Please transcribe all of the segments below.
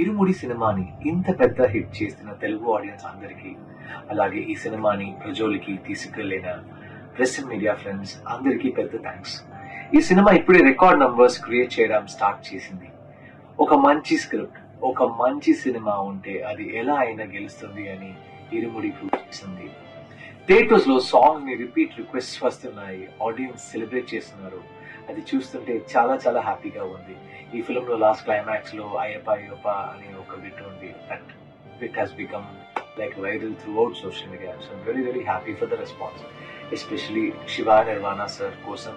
ఇరుముడి సినిమాని ఇంత పెద్ద హిట్ చేసిన తెలుగు ఆడియన్స్ అందరికీ, అలాగే ఈ సినిమాని ప్రజోలికి తీసుకెళ్లిన ప్రెస్ అండ్ మీడియా ఫ్రెండ్స్ అందరికీ పెద్ద థ్యాంక్స్. ఈ సినిమా ఇప్పుడే రికార్డ్ నంబర్స్ క్రియేట్ చేయడం స్టార్ట్ చేసింది. ఒక మంచి స్క్రిప్ట్, ఒక మంచి సినిమా ఉంటే అది ఎలా అయినా గెలుస్తుంది అని ఇరుముడి ప్రూవ్ చేసింది. థియేటర్స్ లో సాంగ్ ని రిపీట్ రిక్వెస్ట్ వస్తున్నాయి, ఆడియన్స్ సెలబ్రేట్ చేస్తున్నారు. అది చూస్తుంటే చాలా చాలా హ్యాపీగా ఉంది. ఈ ఫిల్మ్ లో లాస్ట్ క్లైమాక్స్ లో అయ్యప్ప అయ్యప్ప అనే ఒక బిట్ ఉంది. That bit has become like viral through out social media. So very very happy for the response. Especially Shiva Nirvana sir కోసం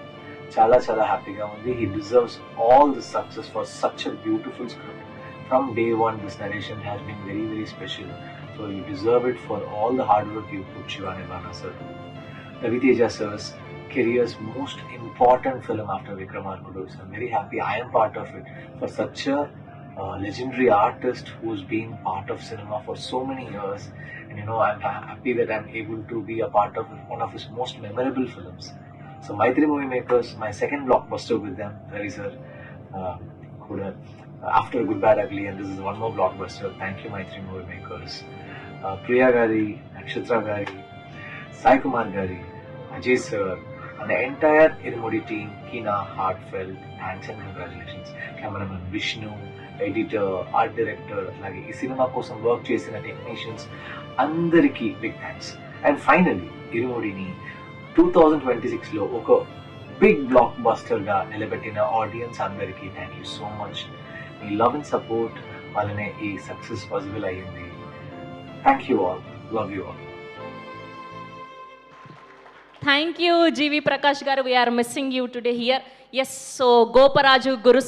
చాలా చాలా హ్యాపీగా ఉంది. He deserves all the success for such a beautiful script. From day one, this narration has been very, very special. So you deserve it for all the hard work you put, Shiva Nirvana sir. Ravi Teja sir's career's most important film after Vikramarkudu. So I'm very happy I am part of it. For such a legendary artist who's been part of cinema for so many years. And you know, I'm happy that I'm able to be a part of one of his most memorable films. So Maitri Movie Makers, my second blockbuster with them, Ravi sir. Kuda. After Good Bad Ugly, and this is one more blockbuster. Thank you, Maitri Movie Makers. Priya Gari, Nakshatra Gari, Sai Kumar Gari, Ajay sir, and the entire Irumudi team, Kina, heartfelt thanks and congratulations. Cameraman Vishnu, editor, art director, alage ee cinema kosam work chesina technicians, andariki big thanks. And finally, Irumudini 2026 lo oka big blockbuster ga నిలబెట్టిన audience అందరికీ thank you so much. Me love and support వల్లనే ఈ success possible అయ్యింది. Thank you all, love you all. Thank you, GV Prakash garu. We are missing you today here. Yes, so Goparazu Guru